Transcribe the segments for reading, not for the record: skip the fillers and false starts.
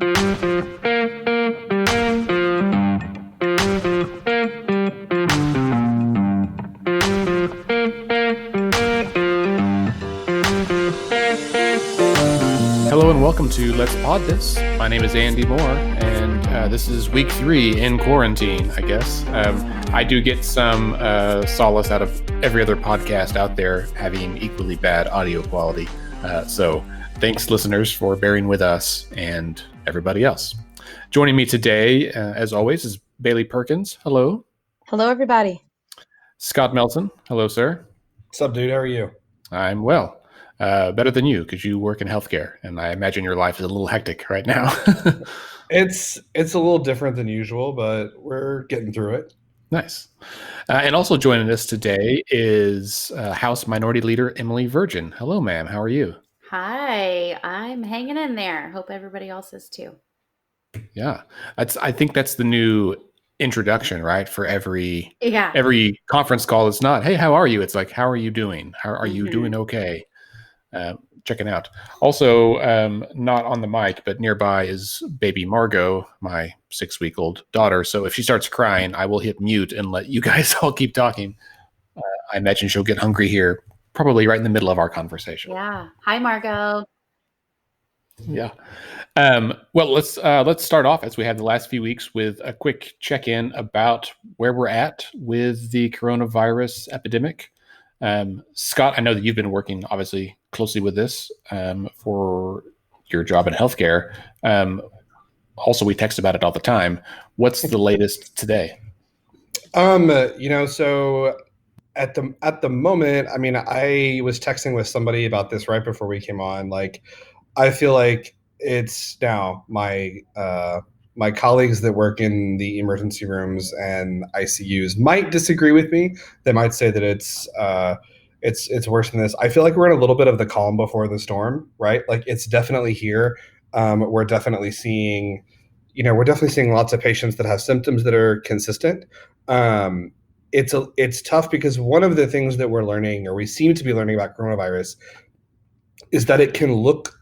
Hello and welcome to Let's Pod This. My name is Andy Moore, and this is week 3 in quarantine, I guess. I do get some solace out of every other podcast out there having equally bad audio quality. So thanks, listeners, for bearing with us and everybody else. Joining me today, as always, is Bailey Perkins. Hello. Hello, everybody. Scott Melton. Hello, sir. What's up, dude? How are you? I'm well. Better than you, because you work in healthcare, and I imagine your life is a little hectic right now. It's a little different than usual, but we're getting through it. Nice. And also joining us today is House Minority Leader Emily Virgin. Hello, ma'am. How are you? Hi, I'm hanging in there. Hope everybody else is too. Yeah, I think that's the new introduction, right? For every conference call. It's not, hey, how are you? It's like, how are you doing? How are you doing? Okay. Checking out. Also, not on the mic, but nearby is baby Margot, my 6-week-old daughter. So if she starts crying, I will hit mute and let you guys all keep talking. I imagine she'll get hungry here, probably right in the middle of our conversation. Yeah. Hi, Margot. Yeah. Well, let's start off, as we have the last few weeks, with a quick check-in about where we're at with the coronavirus epidemic. Scott, I know that you've been working obviously closely with this for your job in healthcare. Also, we text about it all the time. What's the latest today? So at the moment, I mean, I was texting with somebody about this right before we came on. Like, I feel like it's now my colleagues that work in the emergency rooms and ICUs might disagree with me. They might say that it's worse than this. I feel like we're in a little bit of the calm before the storm, right? Like, it's definitely here. We're definitely seeing lots of patients that have symptoms that are consistent. It's tough because one of the things that we're learning, or we seem to be learning about coronavirus, is that it can look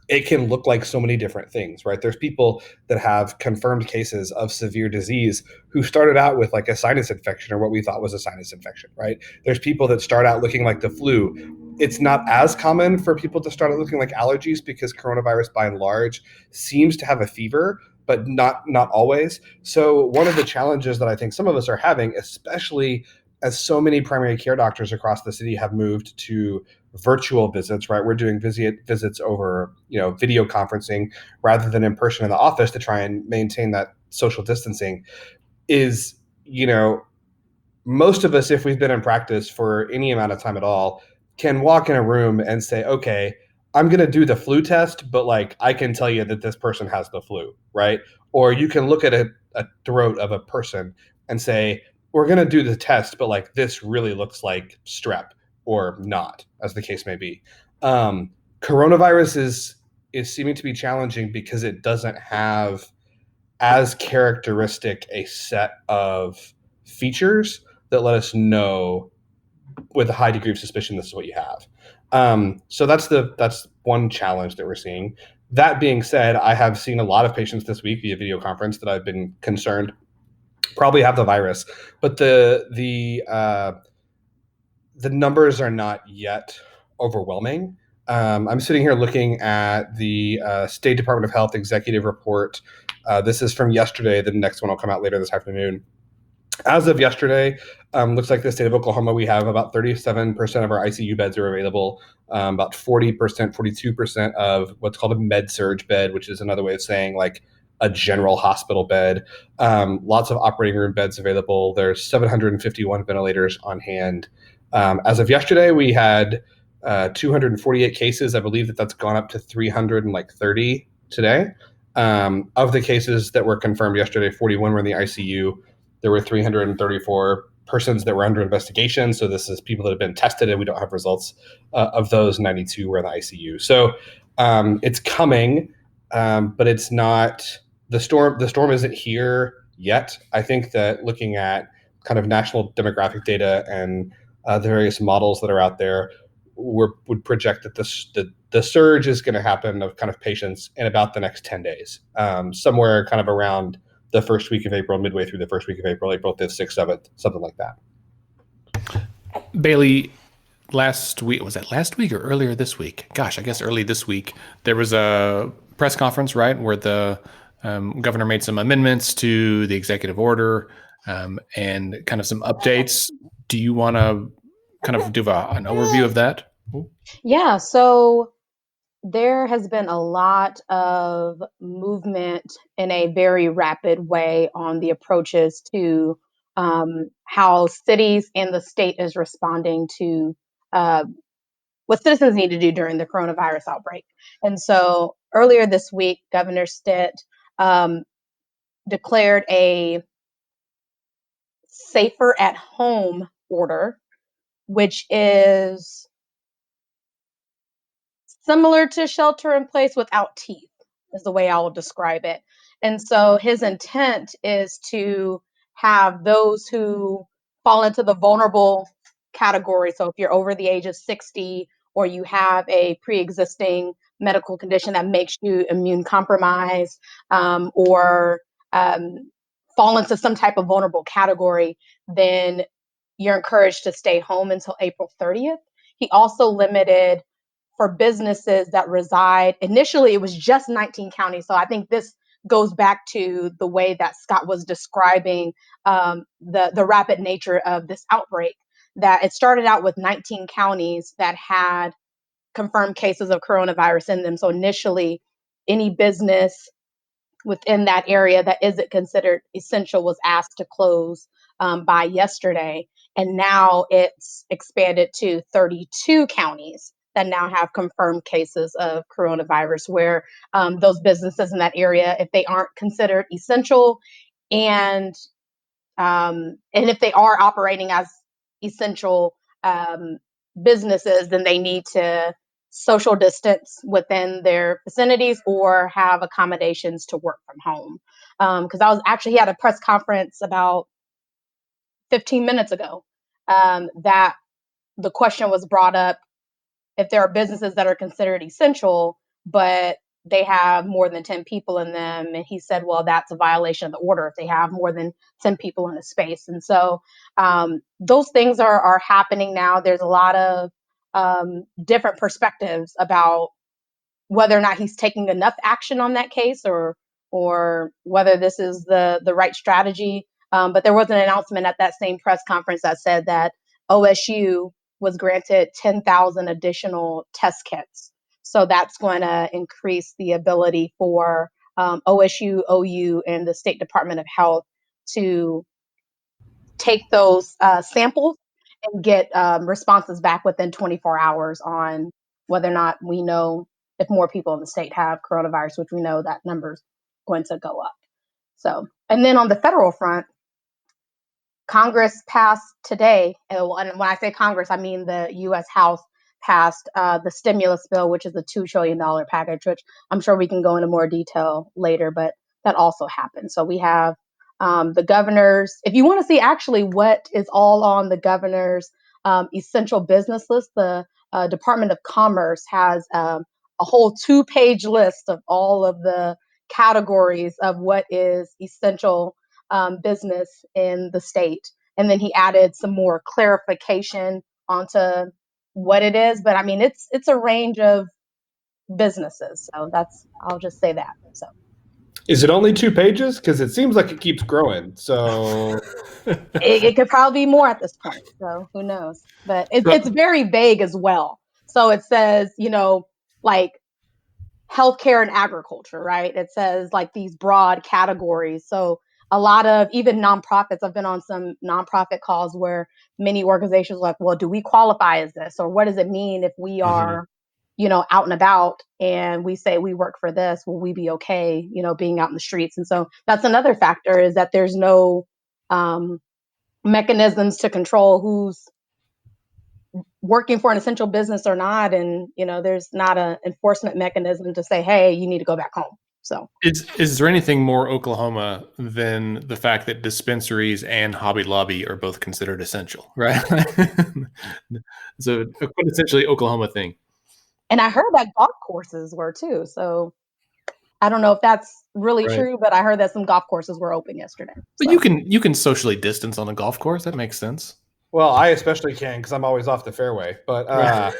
like so many different things, right? There's people that have confirmed cases of severe disease who started out with like a sinus infection or what we thought was a sinus infection, right? There's people that start out looking like the flu. It's not as common for people to start out looking like allergies because coronavirus by and large seems to have a fever, but not always. So one of the challenges that I think some of us are having, especially as so many primary care doctors across the city have moved to virtual visits, right? We're doing visits over, video conferencing rather than in person in the office to try and maintain that social distancing. Is, most of us, if we've been in practice for any amount of time at all, can walk in a room and say, okay, I'm going to do the flu test, but like, I can tell you that this person has the flu, right? Or you can look at a throat of a person and say, we're going to do the test, but like, this really looks like strep or not, as the case may be. Coronavirus is seeming to be challenging because it doesn't have as characteristic a set of features that let us know with a high degree of suspicion this is what you have. So that's one challenge that we're seeing. That being said, I have seen a lot of patients this week via video conference that I've been concerned probably have the virus, but the numbers are not yet overwhelming. I'm sitting here looking at the State Department of Health executive report. This is from yesterday. The next one will come out later this afternoon. As of yesterday, looks like the state of Oklahoma, we have about 37% of our ICU beds are available, about 40%, 42% of what's called a med-surg bed, which is another way of saying like a general hospital bed. Lots of operating room beds available. There's 751 ventilators on hand. As of yesterday, we had 248 cases. I believe that's gone up to 330 today. Of the cases that were confirmed yesterday, 41 were in the ICU. There were 334 persons that were under investigation. So this is people that have been tested and we don't have results. Of those, 92 were in the ICU. So it's coming, but it's not the storm. The storm isn't here yet. I think that looking at kind of national demographic data and the various models that are out there, would project that the surge is going to happen of kind of patients in about the next 10 days, somewhere kind of around the first week of April, midway through the first week of April 5th, 6th, 7th, something like that. Bailey, last week, was that last week or earlier this week? Gosh, I guess early this week, there was a press conference, right, where the governor made some amendments to the executive order and kind of some updates. Do you want to kind of do an overview of that? Yeah, so there has been a lot of movement in a very rapid way on the approaches to how cities and the state is responding to what citizens need to do during the coronavirus outbreak. And so earlier this week, Governor Stitt declared a safer at home order, which is similar to shelter in place without teeth, is the way I will describe it. And so his intent is to have those who fall into the vulnerable category. So if you're over the age of 60 or you have a pre-existing medical condition that makes you immune compromised or fall into some type of vulnerable category, then you're encouraged to stay home until April 30th. He also limited for businesses that reside, initially it was just 19 counties. So I think this goes back to the way that Scott was describing the rapid nature of this outbreak, that it started out with 19 counties that had confirmed cases of coronavirus in them. So initially, any business within that area that isn't considered essential was asked to close by yesterday. And now it's expanded to 32 counties that now have confirmed cases of coronavirus, where those businesses in that area, if they aren't considered essential and if they are operating as essential businesses, then they need to social distance within their vicinities or have accommodations to work from home. Because he had a press conference about 15 minutes ago that the question was brought up, if there are businesses that are considered essential, but they have more than 10 people in them. And he said, well, that's a violation of the order if they have more than 10 people in a space. And so those things are happening now. There's a lot of different perspectives about whether or not he's taking enough action on that case or whether this is the right strategy. But there was an announcement at that same press conference that said that OSU was granted 10,000 additional test kits. So that's going to increase the ability for OSU, OU, and the State Department of Health to take those samples and get responses back within 24 hours on whether or not we know if more people in the state have coronavirus, which we know that number's going to go up. So, and then on the federal front, Congress passed today, and when I say Congress, I mean the U.S. House passed the stimulus bill, which is a $2 trillion package, which I'm sure we can go into more detail later, but that also happened. So we have the governor's, if you want to see actually what is all on the governor's essential business list, the Department of Commerce has a whole 2-page list of all of the categories of what is essential business in the state. And then he added some more clarification onto what it is. But I mean, it's a range of businesses. So I'll just say that. So is it only 2 pages? Because it seems like it keeps growing. So it could probably be more at this point. So who knows? But it's very vague as well. So it says, like healthcare and agriculture, right? It says like these broad categories. So a lot of even nonprofits, I've been on some nonprofit calls where many organizations are like, well, do we qualify as this? Or what does it mean if we are, out and about and we say we work for this, will we be okay, being out in the streets? And so that's another factor, is that there's no mechanisms to control who's working for an essential business or not. And, there's not an enforcement mechanism to say, hey, you need to go back home. So is there anything more Oklahoma than the fact that dispensaries and Hobby Lobby are both considered essential, right? So a quintessentially Oklahoma thing. And I heard that golf courses were too. So I don't know if that's really Right. true, but I heard that some golf courses were open yesterday. But So. you can socially distance on a golf course. That makes sense. Well, I especially can because I'm always off the fairway. But Right.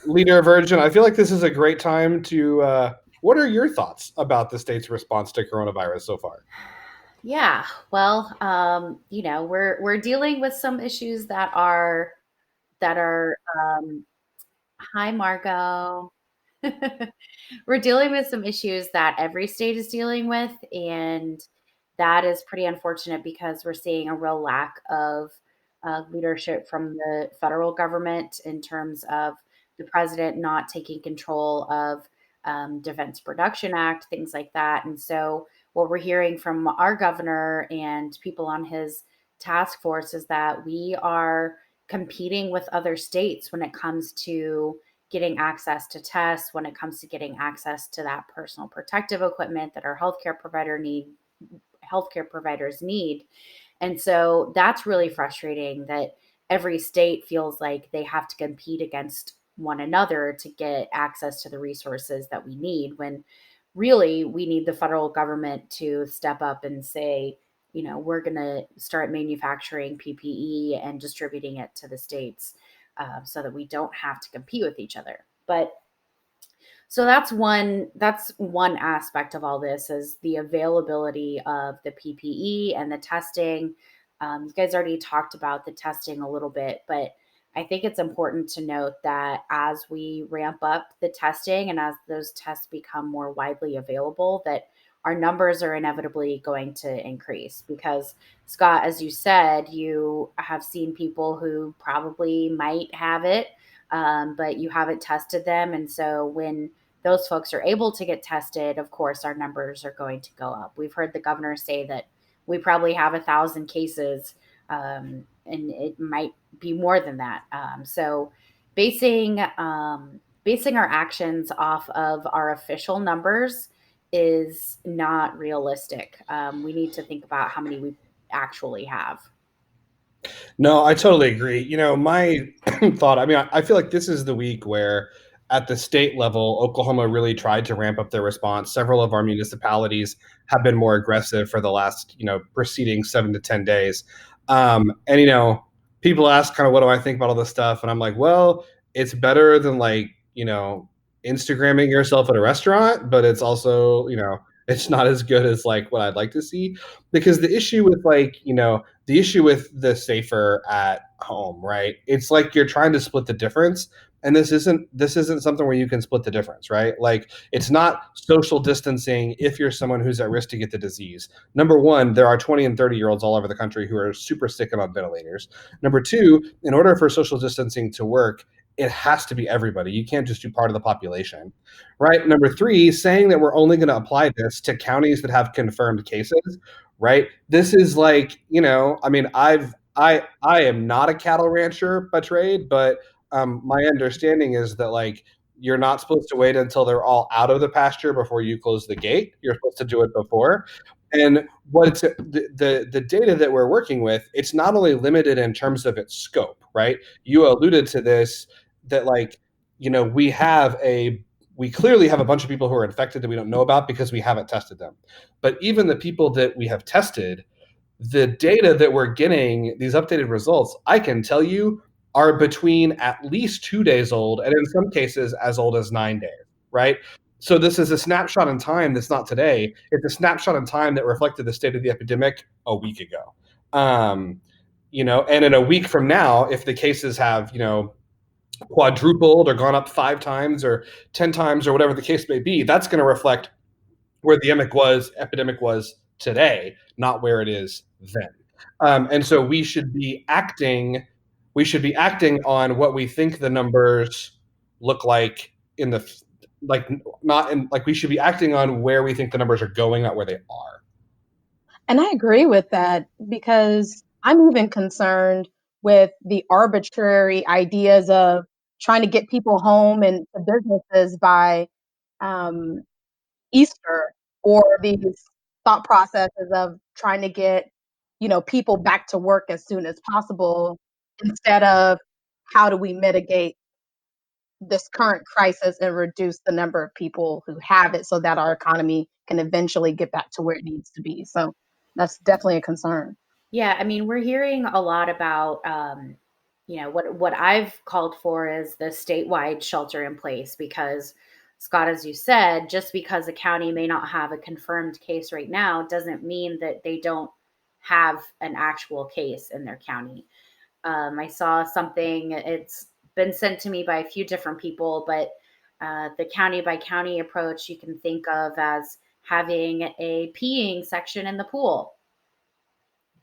Leader Virgin, I feel like this is a great time to. What are your thoughts about the state's response to coronavirus so far? Yeah, well, we're dealing with some issues that are hi Margot. We're dealing with some issues that every state is dealing with, and that is pretty unfortunate because we're seeing a real lack of leadership from the federal government in terms of the president not taking control of Defense Production Act, things like that. And so, what we're hearing from our governor and people on his task force is that we are competing with other states when it comes to getting access to tests, when it comes to getting access to that personal protective equipment that our healthcare providers need. And so that's really frustrating that every state feels like they have to compete against one another to get access to the resources that we need, when really we need the federal government to step up and say, we're going to start manufacturing PPE and distributing it to the states, so that we don't have to compete with each other. But so that's one aspect of all this, is the availability of the PPE and the testing. You guys already talked about the testing a little bit, but I think it's important to note that as we ramp up the testing and as those tests become more widely available, that our numbers are inevitably going to increase. Because, Scott, as you said, you have seen people who probably might have it, but you haven't tested them. And so when those folks are able to get tested, of course, our numbers are going to go up. We've heard the governor say that we probably have 1,000 cases, and it might be more than that. So basing our actions off of our official numbers is not realistic. We need to think about how many we actually have. No, I totally agree. My thought, I feel like this is the week where at the state level, Oklahoma really tried to ramp up their response. Several of our municipalities have been more aggressive for the last, preceding 7 to 10 days. And people ask kind of what do I think about all this stuff? And I'm like, well, it's better than Instagramming yourself at a restaurant, but it's also, it's not as good as like what I'd like to see. Because the issue with the issue with the safer at home, right? It's like you're trying to split the difference, and this isn't something where you can split the difference, right? Like, it's not social distancing if you're someone who's at risk to get the disease. Number one, there are 20 and 30-year-olds all over the country who are super sick and on ventilators. Number two, in order for social distancing to work, it has to be everybody. You can't just do part of the population, right? Number three, saying that we're only going to apply this to counties that have confirmed cases, right? This is like, I am not a cattle rancher by trade, but my understanding is that like you're not supposed to wait until they're all out of the pasture before you close the gate. You're supposed to do it before. And the data that we're working with, it's not only limited in terms of its scope, right? You alluded to this, that we clearly have a bunch of people who are infected that we don't know about because we haven't tested them. But even the people that we have tested, the data that we're getting, these updated results, I can tell you, are between at least 2 days old and in some cases as old as 9 days, right? So this is a snapshot in time that's not today. It's a snapshot in time that reflected the state of the epidemic a week ago. And in a week from now, if the cases have, quadrupled or gone up 5 times or 10 times or whatever the case may be, that's going to reflect where the epidemic was today, not where it is then. And so we should be acting on what we think the numbers look like we should be acting on where we think the numbers are going, not where they are. And I agree with that, because I'm even concerned with the arbitrary ideas of trying to get people home and to businesses by um, Easter, or these thought processes of trying to get, people back to work as soon as possible, instead of how do we mitigate this current crisis and reduce the number of people who have it so that our economy can eventually get back to where it needs to be. So that's definitely a concern. Yeah, I mean, we're hearing a lot about, what I've called for is the statewide shelter in place because, Scott, as you said, just because a county may not have a confirmed case right now doesn't mean that they don't have an actual case in their county. I saw something, it's been sent to me by a few different people, but the county by county approach you can think of as having a peeing section in the pool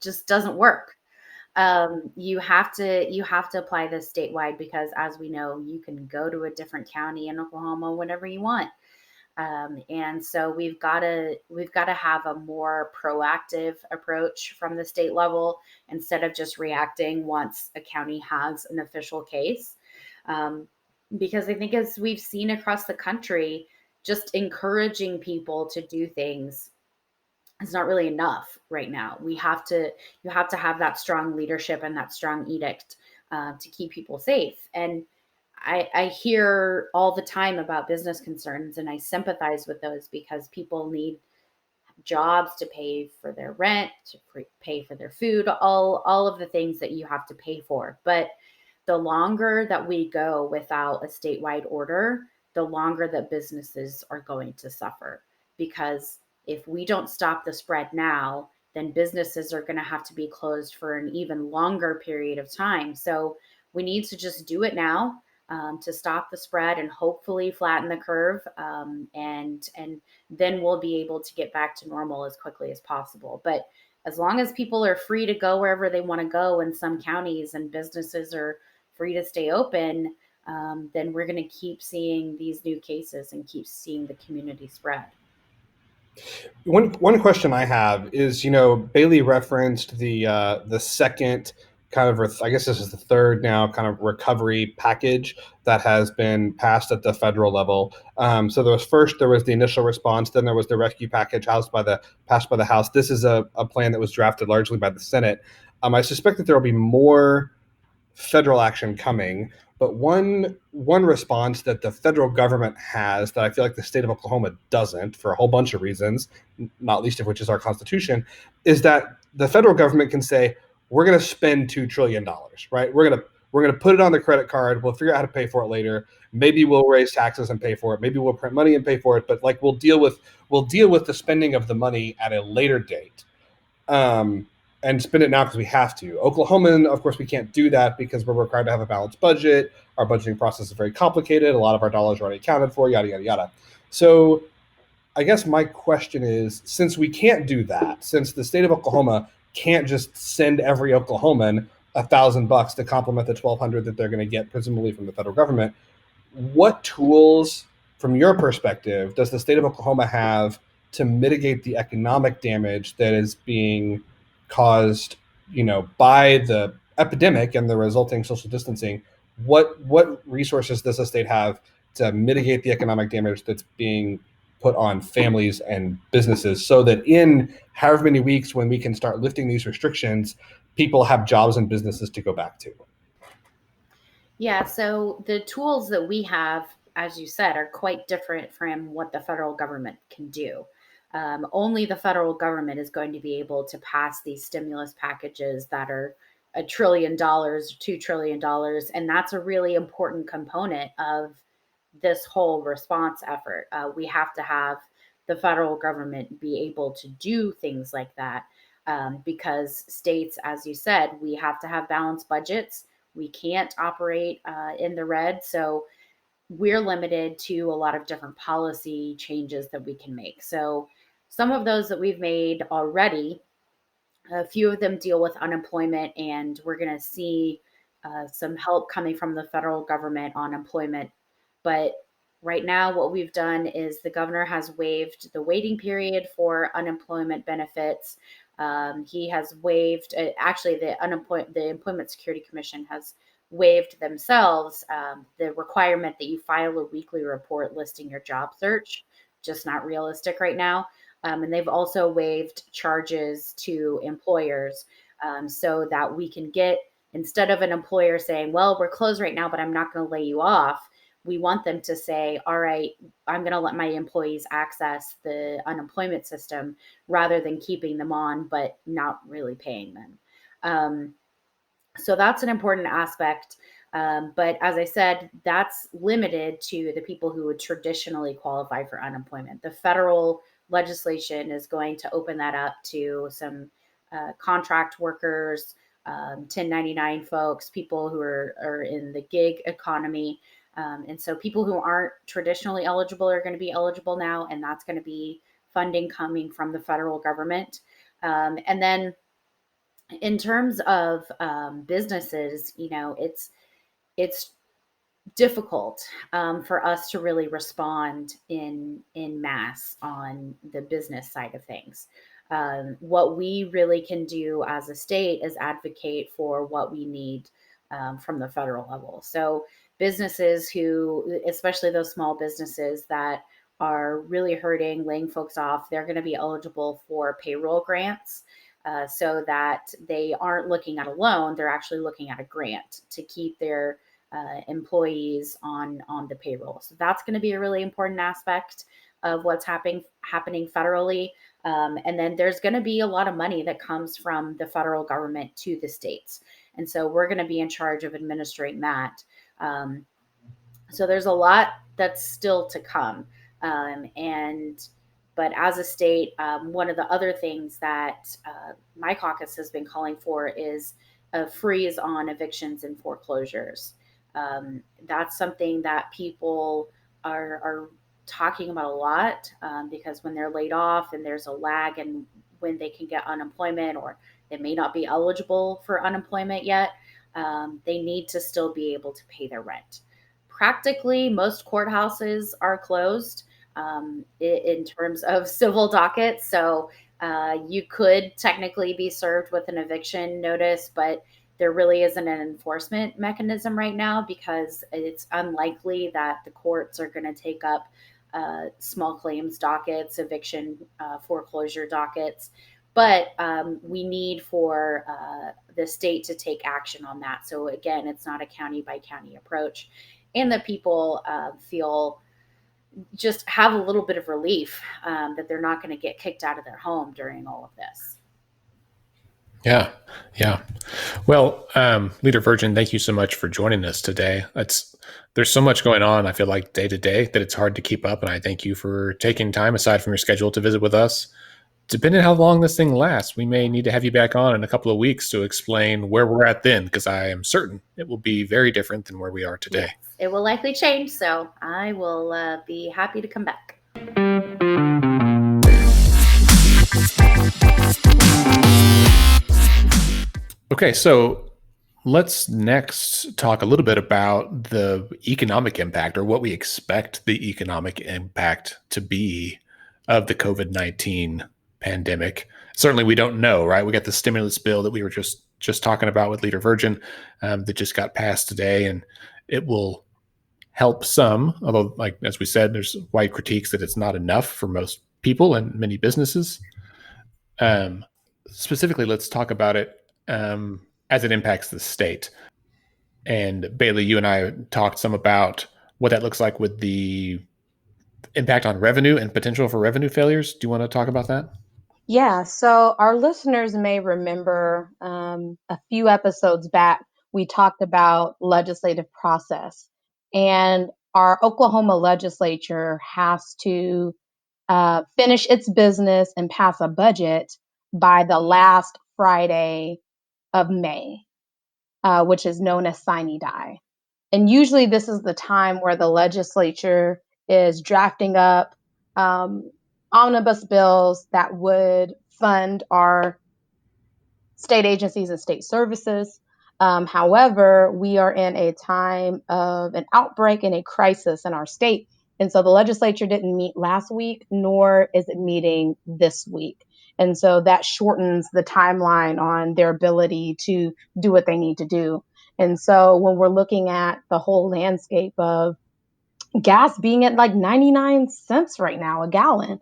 just doesn't work. You have to apply this statewide because, as we know, you can go to a different county in Oklahoma whenever you want. And so we've got to have a more proactive approach from the state level instead of just reacting once a county has an official case. Because I think, as we've seen across the country, just encouraging people to do things is not really enough right now. You have to have that strong leadership and that strong edict to keep people safe. And I hear all the time about business concerns, and I sympathize with those because people need jobs to pay for their rent, to pay for their food, all of the things that you have to pay for. But the longer that we go without a statewide order, the longer that businesses are going to suffer. Because if we don't stop the spread now, then businesses are going to have to be closed for an even longer period of time. So we need to just do it now, to stop the spread and hopefully flatten the curve. And then we'll be able to get back to normal as quickly as possible. But as long as people are free to go wherever they want to go in some counties and businesses are free to stay open, then we're going to keep seeing these new cases and keep seeing the community spread. One question I have is, Bailey referenced the second kind of, I guess this is the third now, kind of recovery package that has been passed at the federal level. So there was the initial response, then there was the rescue package passed by the House. This is a plan that was drafted largely by the Senate. I suspect that there will be more federal action coming. But one response that the federal government has that I feel like the state of Oklahoma doesn't, for a whole bunch of reasons, not least of which is our Constitution, is that the federal government can say, we're going to spend $2 trillion, right? We're going to put it on the credit card. We'll figure out how to pay for it later. Maybe we'll raise taxes and pay for it. Maybe we'll print money and pay for it. But we'll deal with the spending of the money at a later date. And spend it now because we have to. Oklahoma, of course, we can't do that because we're required to have a balanced budget. Our budgeting process is very complicated. A lot of our dollars are already accounted for, yada, yada, yada. So I guess my question is, since we can't do that, since the state of Oklahoma can't just send every Oklahoman $1,000 to complement the $1,200 that they're going to get presumably from the federal government, what tools, from your perspective, does the state of Oklahoma have to mitigate the economic damage that is being caused, by the epidemic and the resulting social distancing? What resources does the state have to mitigate the economic damage that's being put on families and businesses so that in however many weeks when we can start lifting these restrictions, people have jobs and businesses to go back to? Yeah, so the tools that we have, as you said, are quite different from what the federal government can do. Only the federal government is going to be able to pass these stimulus packages that are $1 trillion, $2 trillion. And that's a really important component of this whole response effort. We have to have the federal government be able to do things like that, because states, as you said, we have to have balanced budgets. We can't operate in the red. So we're limited to a lot of different policy changes that we can make. So some of those that we've made already, a few of them deal with unemployment, and we're going to see some help coming from the federal government on employment. But right now, what we've done is the governor has waived the waiting period for unemployment benefits. He has waived, actually, the Employment Security Commission has waived themselves the requirement that you file a weekly report listing your job search. Just not realistic right now. And they've also waived charges to employers, so that we can get, instead of an employer saying, well, we're closed right now, but I'm not going to lay you off, we want them to say, all right, I'm going to let my employees access the unemployment system rather than keeping them on, but not really paying them. So that's an important aspect. But as I said, that's limited to the people who would traditionally qualify for unemployment. The federal legislation is going to open that up to some contract workers, 1099 folks, people who are in the gig economy. And so people who aren't traditionally eligible are going to be eligible now, and that's going to be funding coming from the federal government. And then in terms of businesses, it's difficult for us to really respond in mass on the business side of things. What we really can do as a state is advocate for what we need from the federal level. So businesses who, especially those small businesses that are really hurting, laying folks off, they're going to be eligible for payroll grants. So that they aren't looking at a loan, they're actually looking at a grant to keep their employees on the payroll. So that's going to be a really important aspect of what's happening federally. And then there's going to be a lot of money that comes from the federal government to the states. And so we're going to be in charge of administering that. So there's a lot that's still to come. But as a state, one of the other things that my caucus has been calling for is a freeze on evictions and foreclosures. That's something that people are talking about a lot because when they're laid off and there's a lag in when they can get unemployment, or they may not be eligible for unemployment yet, they need to still be able to pay their rent. Practically, most courthouses are closed in terms of civil dockets. So you could technically be served with an eviction notice, but there really isn't an enforcement mechanism right now because it's unlikely that the courts are going to take up small claims dockets, eviction foreclosure dockets. But we need for the state to take action on that. So again, it's not a county by county approach. And the people just have a little bit of relief that they're not going to get kicked out of their home during all of this. Yeah. Well, Leader Virgin, thank you so much for joining us today. There's so much going on, I feel like, day to day that it's hard to keep up. And I thank you for taking time aside from your schedule to visit with us. Depending on how long this thing lasts, we may need to have you back on in a couple of weeks to explain where we're at then, because I am certain it will be very different than where we are today. Yes, it will likely change, so I will be happy to come back. Okay, so let's next talk a little bit about the economic impact, or what we expect the economic impact to be of the COVID-19 pandemic. Certainly we don't know, right? We got the stimulus bill that we were just talking about with Leader Virgin that just got passed today, and it will help some, although, like as we said, there's wide critiques that it's not enough for most people and many businesses. Specifically, let's talk about it as it impacts the state. And Bailey, you and I talked some about what that looks like with the impact on revenue and potential for revenue failures. Do you want to talk about that? Yeah, so our listeners may remember a few episodes back, we talked about legislative process. And our Oklahoma legislature has to finish its business and pass a budget by the last Friday of May, which is known as sine die. And usually this is the time where the legislature is drafting up omnibus bills that would fund our state agencies and state services. However, we are in a time of an outbreak and a crisis in our state. And so the legislature didn't meet last week, nor is it meeting this week. And so that shortens the timeline on their ability to do what they need to do. And so when we're looking at the whole landscape of gas being at like 99 cents right now a gallon,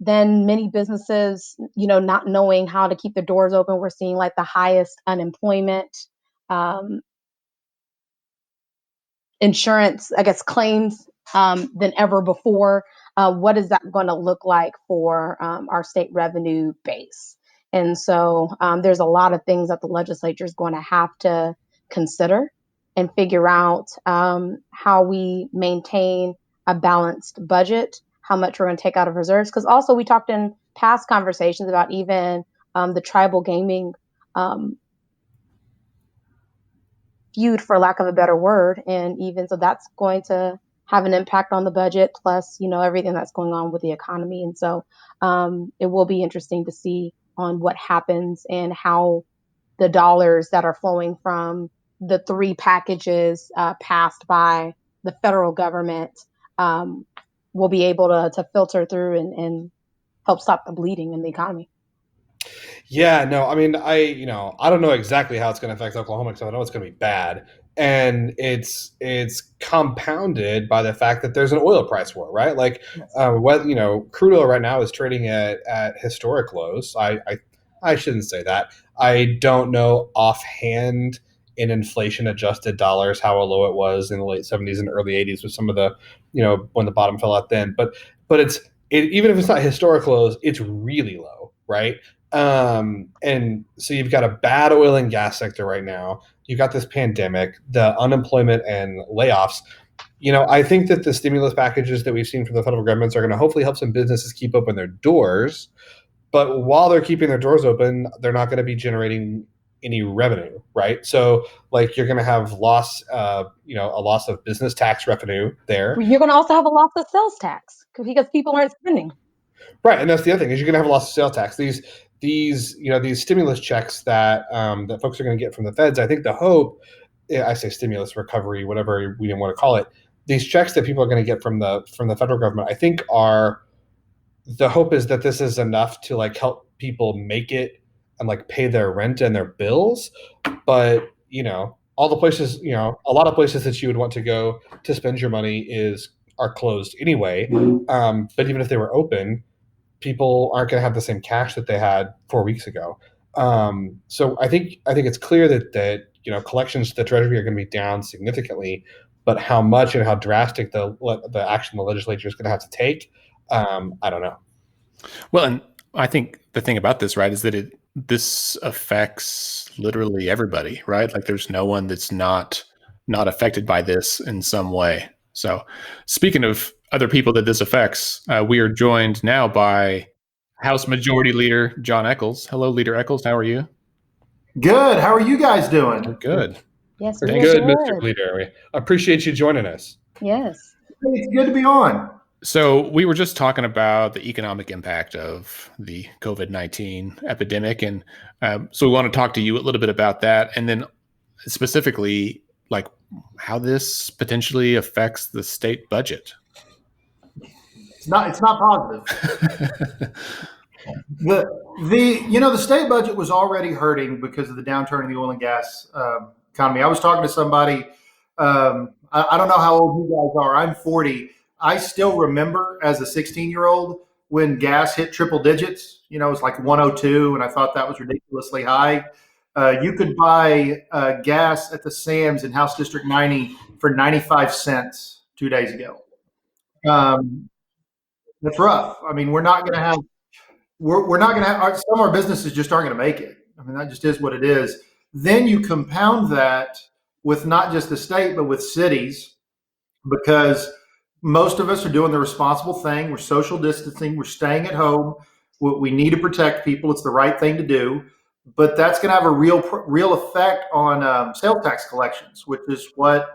then many businesses, not knowing how to keep their doors open, we're seeing like the highest unemployment insurance, I guess, claims than ever before. What is that going to look like for our state revenue base? And so there's a lot of things that the legislature is going to have to consider and figure out how we maintain a balanced budget, how much we're going to take out of reserves. Because also we talked in past conversations about even the tribal gaming feud, for lack of a better word. And even so that's going to have an impact on the budget, plus, everything that's going on with the economy. And so it will be interesting to see on what happens and how the dollars that are flowing from the 3 packages passed by the federal government will be able to filter through and help stop the bleeding in the economy. Yeah, no, I mean, I don't know exactly how it's going to affect Oklahoma, because I know it's going to be bad. And it's compounded by the fact that there's an oil price war, right? Like, crude oil right now is trading at historic lows. I shouldn't say that. I don't know offhand in inflation adjusted dollars how low it was in the late 70s and early 80s with some of the, when the bottom fell out then. But even if it's not historic lows, it's really low, right? And so you've got a bad oil and gas sector right now. You've got this pandemic, the unemployment and layoffs. I think that the stimulus packages that we've seen from the federal governments are going to hopefully help some businesses keep open their doors. But while they're keeping their doors open, they're not going to be generating any revenue, right? So, like, you're going to have a loss of business tax revenue there. You're going to also have a loss of sales tax because people aren't spending. Right, and that's the other thing, is you're going to have a loss of sales tax. These stimulus checks that folks are going to get from the feds. I think the hope, I say stimulus, recovery, whatever we didn't want to call it, these checks that people are going to get from the federal government, I think the hope is that this is enough to like help people make it and like pay their rent and their bills. But all the places, a lot of places that you would want to go to spend your money are closed anyway. But even if they were open, people aren't going to have the same cash that they had 4 weeks ago. So I think it's clear that collections to the Treasury are going to be down significantly, but how much and how drastic the action the legislature is going to have to take, I don't know. Well, and I think the thing about this, right, is that this affects literally everybody, right? Like, there's no one that's not affected by this in some way. So, speaking of other people that this affects, we are joined now by House Majority Leader Jon Echols. Hello, Leader Echols. How are you? Good. How are you guys doing? We're good. Yes, we're good, Mr. Leader. We appreciate you joining us. Yes. It's good to be on. So we were just talking about the economic impact of the COVID-19 epidemic. And so we want to talk to you a little bit about that. And then specifically, like, how this potentially affects the state budget. It's not positive. The state budget was already hurting because of the downturn in the oil and gas economy. I was talking to somebody. I don't know how old you guys are. I'm 40. I still remember as a 16-year-old when gas hit triple digits. It was like 102, and I thought that was ridiculously high. You could buy gas at the Sam's in House District 90 for 95 cents 2 days ago. That's rough. I mean, we're not going to have some of our businesses just aren't going to make it. I mean, that just is what it is. Then you compound that with not just the state, but with cities, because most of us are doing the responsible thing. We're social distancing. We're staying at home. We need to protect people. It's the right thing to do. But that's going to have a real effect on sales tax collections, which is what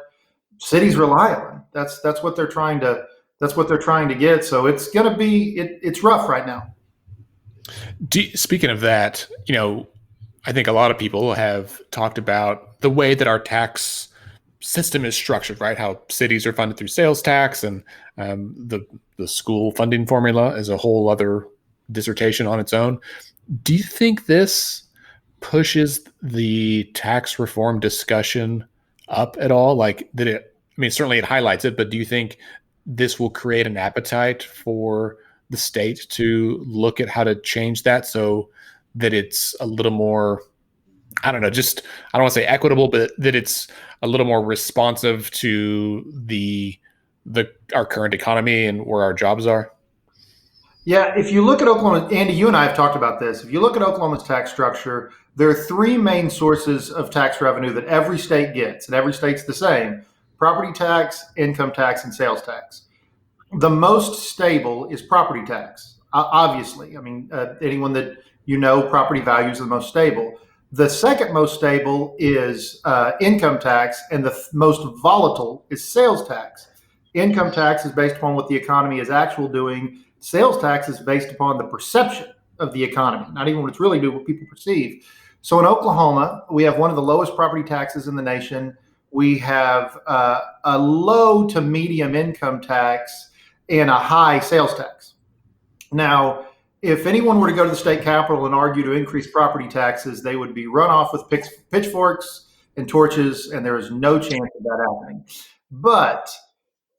cities rely on. That's what they're trying to get. So it's going to be it's rough right now. Speaking of that, I think a lot of people have talked about the way that our tax system is structured, right? How cities are funded through sales tax, and the school funding formula is a whole other dissertation on its own. Do you think this pushes the tax reform discussion up at all? Like, certainly it highlights it, but do you think this will create an appetite for the state to look at how to change that so that it's a little more I don't know, just I don't want to say equitable, but that it's a little more responsive to the our current economy and where our jobs are. Yeah, if you look at Oklahoma, Andy, you and I have talked about this. If you look at Oklahoma's tax structure, there are three main sources of tax revenue that every state gets, and every state's the same: property tax, income tax, and sales tax. The most stable is property tax. Obviously, I mean, anyone that property values are the most stable. The second most stable is income tax, and the most volatile is sales tax. Income tax is based upon what the economy is actually doing. Sales tax is based upon the perception of the economy, not even what it's really doing, what people perceive. So in Oklahoma, we have one of the lowest property taxes in the nation. We have a low to medium income tax and a high sales tax. Now, if anyone were to go to the state capitol and argue to increase property taxes, they would be run off with pitchforks and torches, and there is no chance of that happening. But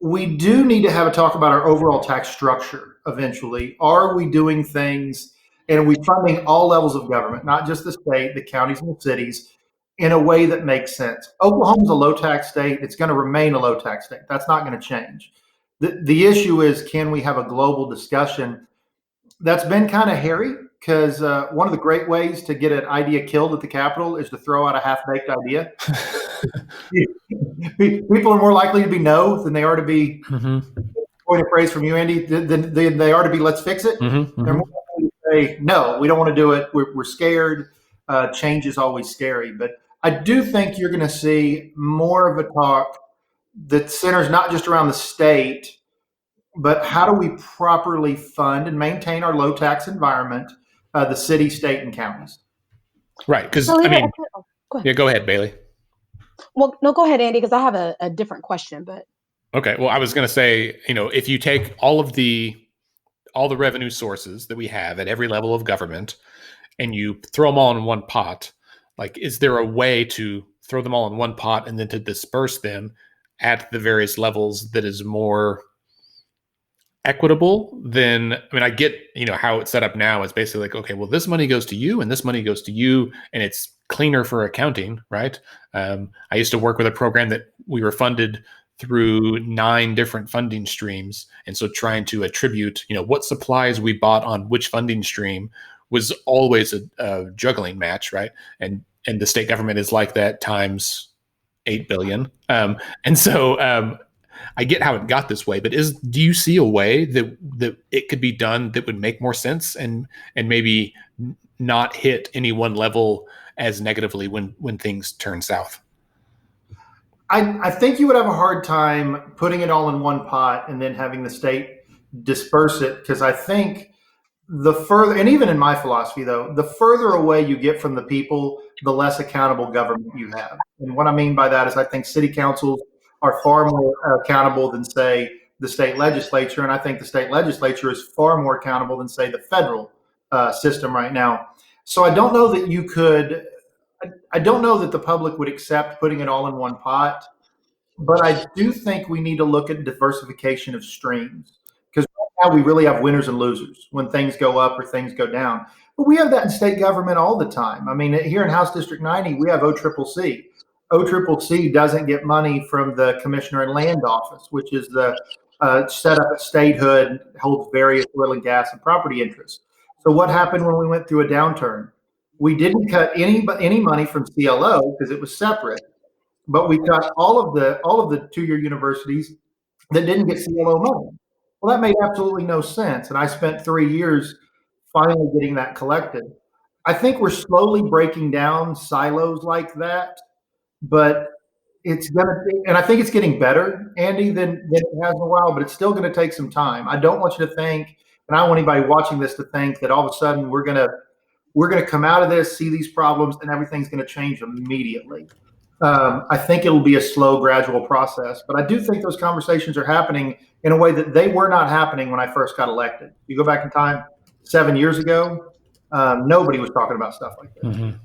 we do need to have a talk about our overall tax structure eventually. Are we doing things, and are we funding all levels of government, not just the state, the counties, and the cities, in a way that makes sense? Oklahoma's a low tax state. It's going to remain a low tax state. That's not going to change. The issue is, can we have a global discussion? That's been kind of hairy, because one of the great ways to get an idea killed at the Capitol is to throw out a half-baked idea. People are more likely to be no than they are to be, point of praise from you, Andy, than they are to be let's fix it. They're more likely to say, no, we don't want to do it. We're scared. Change is always scary. But I do think you're going to see more of a talk that centers not just around the state, but how do we properly fund and maintain our low tax environment, the city, state, and counties? Right. Because, I mean, go ahead, Bailey. Well, no, go ahead, Andy, because I have a different question. But okay. Well, I was going to say, if you take all the revenue sources that we have at every level of government and you throw them all in one pot, like, is there a way to throw them all in one pot and then to disperse them at the various levels that is more equitable? Then, I mean, I get, how it's set up now is basically like, okay, well, this money goes to you and this money goes to you, and it's cleaner for accounting, right? I used to work with a program that we were funded through 9 different funding streams. And so trying to attribute, what supplies we bought on which funding stream was always a juggling match, right? And the state government is like that times 8 billion. And so I get how it got this way, but do you see a way that it could be done that would make more sense and maybe not hit any one level as negatively when things turn south? I think you would have a hard time putting it all in one pot and then having the state disperse it, because I think the further, and even in my philosophy, though, the further away you get from the people, the less accountable government you have. And what I mean by that is I think city councils are far more accountable than, say, the state legislature. And I think the state legislature is far more accountable than, say, the federal system right now. So I don't know that you could, I don't know that the public would accept putting it all in one pot, but I do think we need to look at diversification of streams, because right now we really have winners and losers when things go up or things go down. But we have that in state government all the time. I mean, here in House District 90, we have OCCC. OCCC doesn't get money from the Commissioner in Land Office, which is the set up at statehood, holds various oil and gas and property interests. So what happened when we went through a downturn? We didn't cut any money from CLO because it was separate, but we cut all of the 2-year universities that didn't get CLO money. Well, that made absolutely no sense, and I spent 3 years finally getting that collected. I think we're slowly breaking down silos like that, but it's gonna be, and I think it's getting better, Andy, than it has in a while, but it's still gonna take some time. I don't want you to think, and I don't want anybody watching this to think that all of a sudden we're gonna come out of this, see these problems, and everything's gonna change immediately. I think it'll be a slow, gradual process, but I do think those conversations are happening in a way that they were not happening when I first got elected. You go back in time 7 years ago, nobody was talking about stuff like this. Mm-hmm.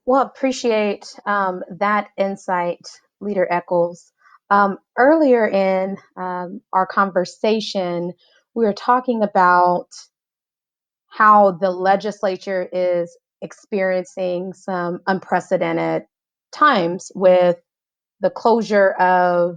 Well, appreciate that insight, Leader Echols. Earlier in our conversation, we were talking about how the legislature is experiencing some unprecedented times with the closure of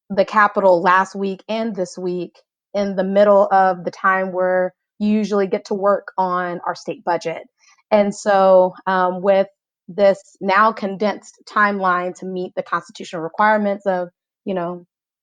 the Capitol last week and this week in the middle of the time where you usually get to work on our state budget. And so with this now condensed timeline to meet the constitutional requirements of,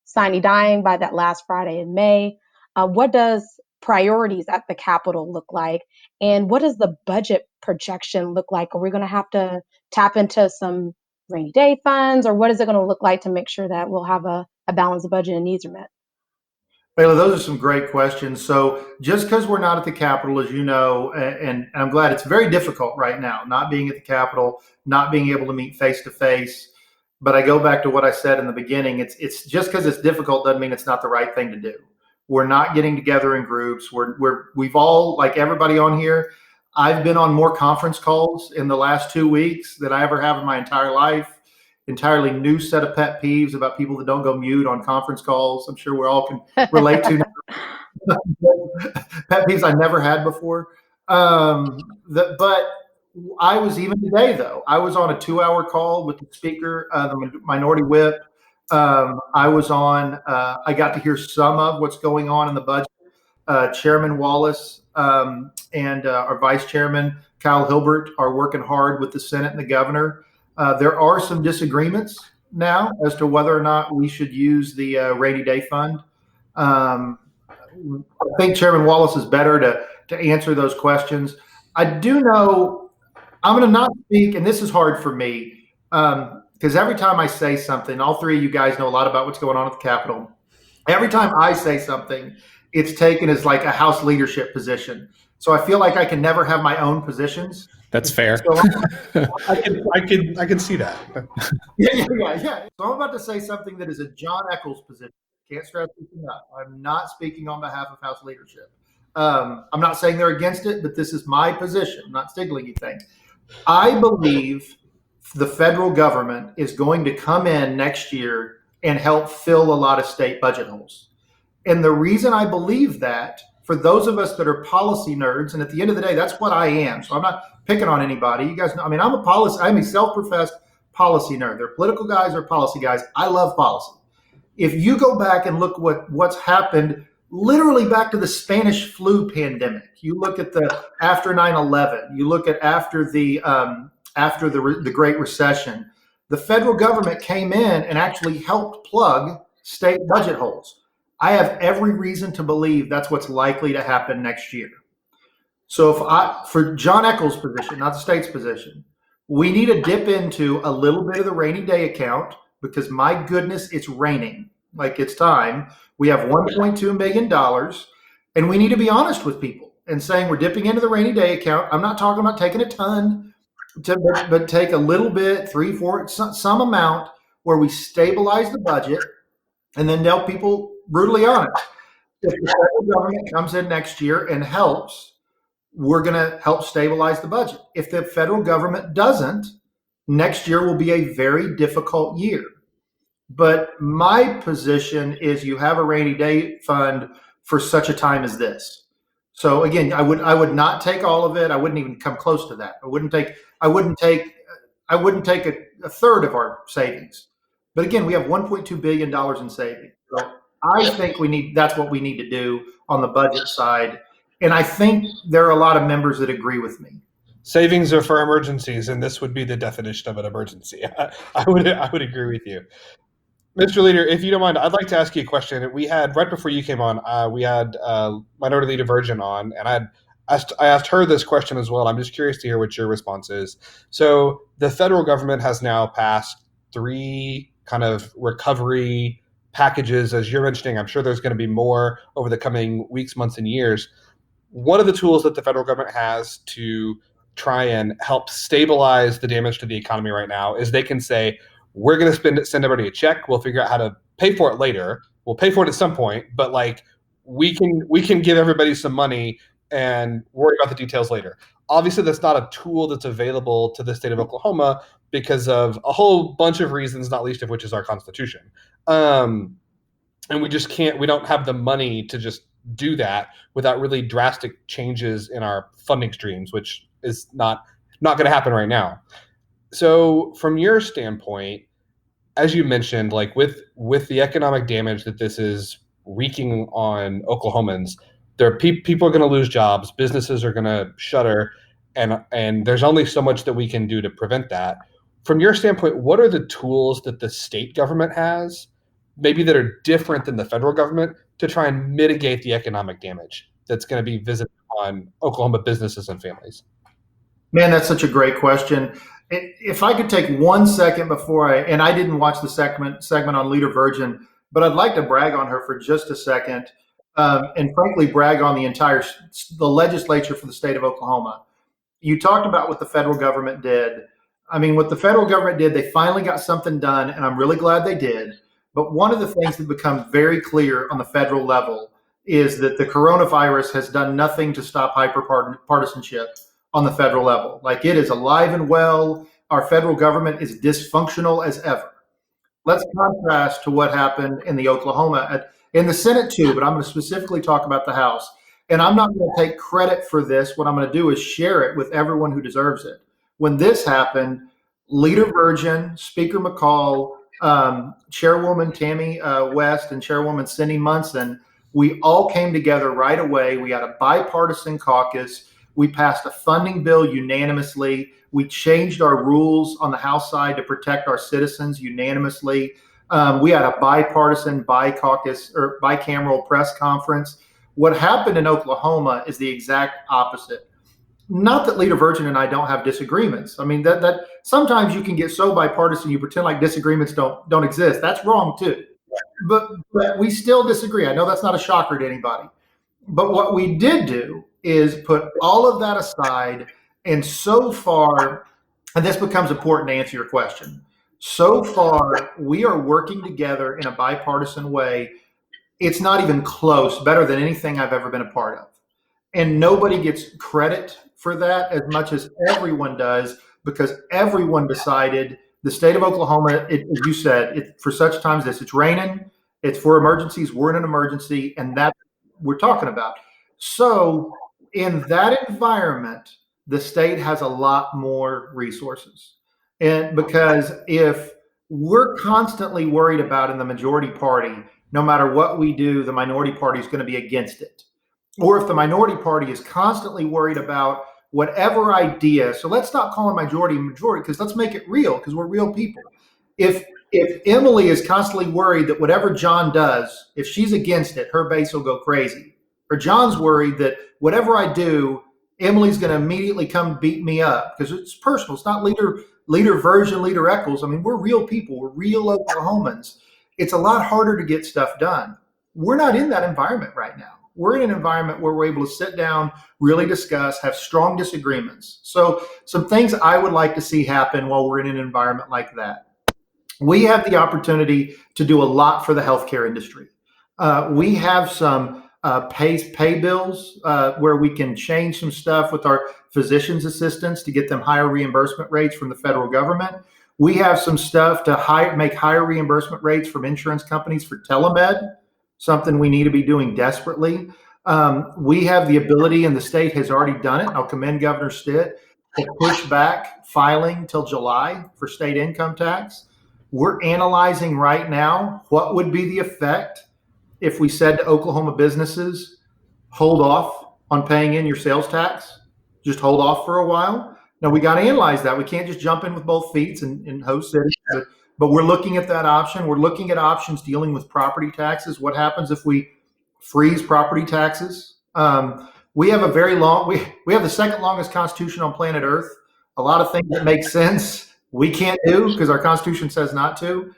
sine dying by that last Friday in May, what does priorities at the Capitol look like? And what does the budget projection look like? Are we going to have to tap into some rainy day funds, or what is it going to look like to make sure that we'll have a balanced budget and needs are met? Bayla, those are some great questions. So just because we're not at the Capitol, as you know, and I'm glad it's very difficult right now, not being at the Capitol, not being able to meet face to face. But I go back to what I said in the beginning. It's just because it's difficult doesn't mean it's not the right thing to do. We're not getting together in groups. We've all, like everybody on here, I've been on more conference calls in the last 2 weeks than I ever have in my entire life. Entirely new set of pet peeves about people that don't go mute on conference calls. I'm sure we all can relate to pet peeves I never had before. But I was, even today though, I was on a 2-hour call with the speaker, the minority whip. I got to hear some of what's going on in the budget. Chairman Wallace and our vice chairman, Kyle Hilbert, are working hard with the Senate and the governor. There are some disagreements now as to whether or not we should use the rainy day fund. I think Chairman Wallace is better to answer those questions. I do know I'm going to not speak, and this is hard for me because every time I say something, all three of you guys know a lot about what's going on at the Capitol. Every time I say something, it's taken as like a House leadership position. So I feel like I can never have my own positions. That's fair. So I can see that. Yeah. So I'm about to say something that is a Jon Echols position. Can't stress this enough. I'm not speaking on behalf of House leadership. I'm not saying they're against it, but this is my position. I'm not signaling anything. I believe the federal government is going to come in next year and help fill a lot of state budget holes. And the reason I believe that, for those of us that are policy nerds, and at the end of the day, that's what I am. So I'm not picking on anybody. You guys know, I'm a self-professed policy nerd. They're political guys or policy guys. I love policy. If you go back and look what's happened, literally back to the Spanish flu pandemic, you look at the after 9/11, you look at after the Great Recession, the federal government came in and actually helped plug state budget holes. I have every reason to believe that's what's likely to happen next year. So for Jon Echols' position, not the state's position, we need to dip into a little bit of the rainy day account because my goodness, it's raining. Like it's time. We have $1.2 million and we need to be honest with people and saying we're dipping into the rainy day account. I'm not talking about taking a ton, but take a little bit, 3, 4, some amount where we stabilize the budget and then tell people brutally honest. If the federal government comes in next year and helps, we're going to help stabilize the budget. If the federal government doesn't, next year will be a very difficult year. But my position is you have a rainy day fund for such a time as this. So again, I would not take all of it. I wouldn't even come close to that. I wouldn't take a third of our savings. But again, we have $1.2 billion in savings. So I think that's what we need to do on the budget side. And I think there are a lot of members that agree with me. Savings are for emergencies, and this would be the definition of an emergency. I would agree with you. Mr. Leader, if you don't mind, I'd like to ask you a question. We had, right before you came on, we had Minority Leader Virgin on, and I asked her this question as well. I'm just curious to hear what your response is. So the federal government has now passed 3 kind of recovery packages, as you're mentioning. I'm sure there's going to be more over the coming weeks, months, and years. One of the tools that the federal government has to try and help stabilize the damage to the economy right now is they can say, we're going to send everybody a check. We'll figure out how to pay for it later. We'll pay for it at some point, but like we can give everybody some money and worry about the details later. Obviously, that's not a tool that's available to the state of Oklahoma because of a whole bunch of reasons, not least of which is our Constitution. And we just can't. We don't have the money to just do that without really drastic changes in our funding streams, which is not going to happen right now. So from your standpoint, as you mentioned, like with the economic damage that this is wreaking on Oklahomans, people are going to lose jobs, businesses are going to shutter, and there's only so much that we can do to prevent that. From your standpoint, what are the tools that the state government has, maybe that are different than the federal government, to try and mitigate the economic damage that's going to be visited on Oklahoma businesses and families? Man, that's such a great question. If I could take 1 second before I didn't watch the segment on Leader Virgin, but I'd like to brag on her for just a second, and frankly brag on the legislature for the state of Oklahoma. You talked about what the federal government did. I mean, what the federal government did, they finally got something done, and I'm really glad they did. But one of the things that become very clear on the federal level is that the coronavirus has done nothing to stop hyperpartisanship on the federal level. Like, it is alive and well. Our federal government is dysfunctional as ever. Let's contrast to what happened in in the Senate too, but I'm going to specifically talk about the House. And I'm not going to take credit for this. What I'm going to do is share it with everyone who deserves it. When this happened, Leader Virgin, Speaker McCall, Chairwoman Tammy West, and Chairwoman Cindy Munson, we all came together right away. We had a bipartisan caucus. We passed a funding bill unanimously. We changed our rules on the House side to protect our citizens unanimously. We had a bipartisan, bicameral press conference. What happened in Oklahoma is the exact opposite. Not that Leader Virgin and I don't have disagreements. I mean, that sometimes you can get so bipartisan you pretend like disagreements don't exist. That's wrong too. But we still disagree. I know that's not a shocker to anybody. But what we did do is put all of that aside, and so far, and this becomes important to answer your question, so far we are working together in a bipartisan way. It's not even close, better than anything I've ever been a part of. And nobody gets credit for that as much as everyone does, because everyone decided the state of Oklahoma, as you said, for such times as this, it's raining, it's for emergencies, we're in an emergency, and that's what we're talking about. So in that environment, the state has a lot more resources. And because if we're constantly worried about in the majority party, no matter what we do, the minority party is going to be against it. Or if the minority party is constantly worried about whatever idea, so let's stop calling majority, because let's make it real, because we're real people. If Emily is constantly worried that whatever Jon does, if she's against it, her base will go crazy. Or Jon's worried that whatever I do, Emily's going to immediately come beat me up, because it's personal. It's not Leader Virgin, Leader Echols. I mean, we're real people. We're real Oklahomans. It's a lot harder to get stuff done. We're not in that environment right now. We're in an environment where we're able to sit down, really discuss, have strong disagreements. So some things I would like to see happen while we're in an environment like that. We have the opportunity to do a lot for the healthcare industry. We have some pay bills where we can change some stuff with our physician's assistants to get them higher reimbursement rates from the federal government. We have some stuff to make higher reimbursement rates from insurance companies for telemed, something we need to be doing desperately. We have the ability, and the state has already done it. I'll commend Governor Stitt to push back filing till July for state income tax. We're analyzing right now what would be the effect if we said to Oklahoma businesses, hold off on paying in your sales tax, just hold off for a while. Now, we got to analyze that. We can't just jump in with both feet and host cities, but we're looking at that option. We're looking at options dealing with property taxes. What happens if we freeze property taxes? We have we have the second longest constitution on planet Earth. A lot of things that make sense we can't do because our constitution says not to.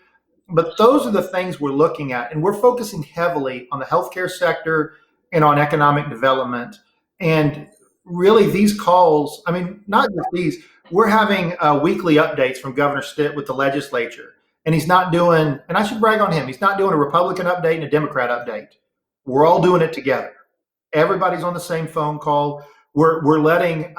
But those are the things we're looking at, and we're focusing heavily on the healthcare sector and on economic development. And really, these calls, I mean, not just these, we're having weekly updates from Governor Stitt with the legislature. And he's not doing, and I should brag on him, he's not doing a Republican update and a Democrat update. We're all doing it together. Everybody's on the same phone call. We're letting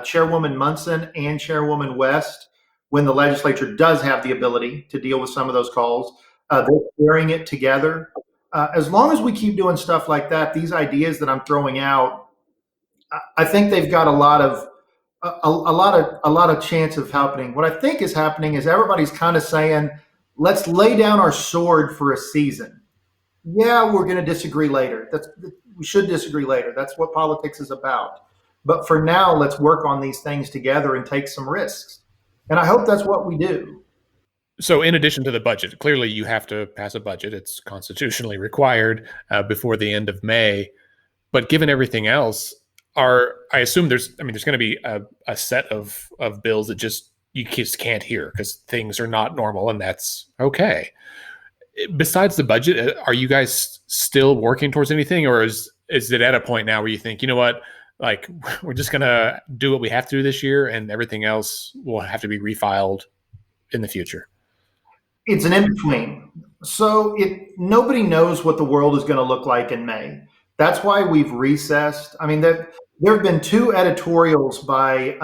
Chairwoman Munson and Chairwoman West, when the legislature does have the ability to deal with some of those calls, they're sharing it together. As long as we keep doing stuff like that, these ideas that I'm throwing out, I think they've got a lot of chance of happening. What I think is happening is everybody's kind of saying, let's lay down our sword for a season. Yeah, we're going to disagree later. We should disagree later. That's what politics is about. But for now, let's work on these things together and take some risks. And I hope that's what we do. So in addition to the budget, clearly you have to pass a budget. It's constitutionally required before the end of May. But given everything else, I assume there's going to be a set of bills that you just can't hear because things are not normal, and that's okay. Besides the budget, are you guys still working towards anything, or is it at a point now where you think, you know what, like we're just going to do what we have to do this year and everything else will have to be refiled in the future? It's an in-between. So nobody knows what the world is going to look like in May. That's why we've recessed. I mean, there have been 2 editorials by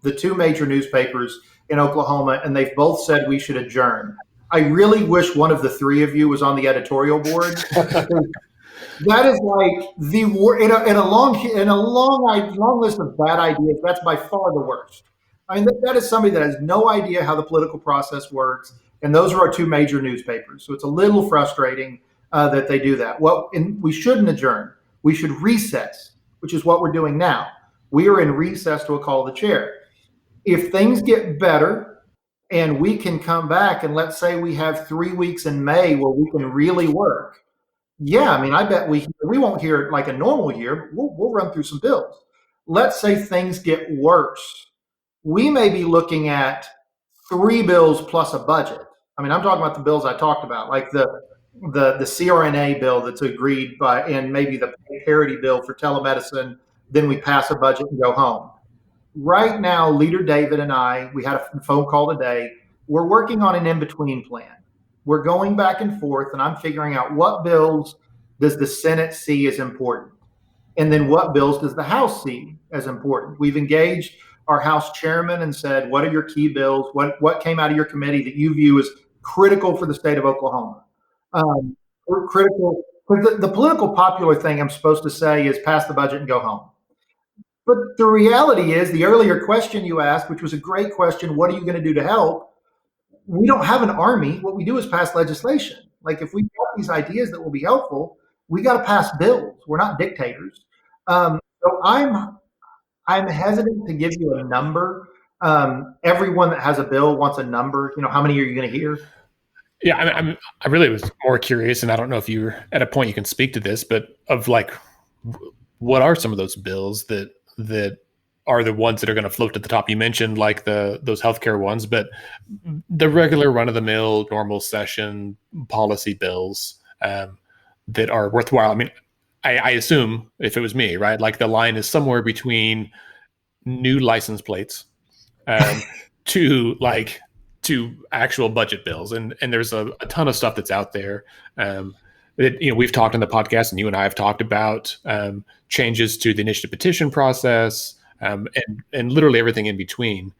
the 2 major newspapers in Oklahoma, and they've both said we should adjourn. I really wish one of the 3 of you was on the editorial board. That is like in a long list of bad ideas. That's by far the worst. I mean, that is somebody that has no idea how the political process works, and those are our 2 major newspapers. So it's a little frustrating that they do that. And we shouldn't adjourn. We should recess, which is what we're doing now. We are in recess to a call of the chair. If things get better and we can come back, and let's say we have 3 weeks in May where we can really work. Yeah, I mean, I bet we won't hear it like a normal year. We'll run through some bills. Let's say things get worse. We may be looking at 3 bills plus a budget. I mean, I'm talking about the bills I talked about, like the CRNA bill that's agreed by, and maybe the parity bill for telemedicine. Then we pass a budget and go home. Right now, Leader David and I, we had a phone call today. We're working on an in-between plan. We're going back and forth, and I'm figuring out what bills does the Senate see as important, and then what bills does the House see as important. We've engaged our House chairman and said, what are your key bills? What came out of your committee that you view as critical for the state of Oklahoma? We're critical. The political popular thing I'm supposed to say is pass the budget and go home. But the reality is, the earlier question you asked, which was a great question, what are you going to do to help? We don't have an army. What we do is pass legislation. Like, if we have these ideas that will be helpful, we got to pass bills. We're not dictators. So I'm hesitant to give you a number. Everyone that has a bill wants a number. You know, how many are you going to hear? Yeah, I really was more curious, and I don't know if you're at a point you can speak to this, but of like, what are some of those bills that are the ones that are going to float to the top? You mentioned like those healthcare ones, but the regular run-of-the-mill normal session policy bills that are worthwhile. I mean, I assume if it was me, right, like the line is somewhere between new license plates to actual budget bills, and there's a ton of stuff that's out there. We've talked on the podcast, and you and I have talked about changes to the initiative petition process, and literally everything in between.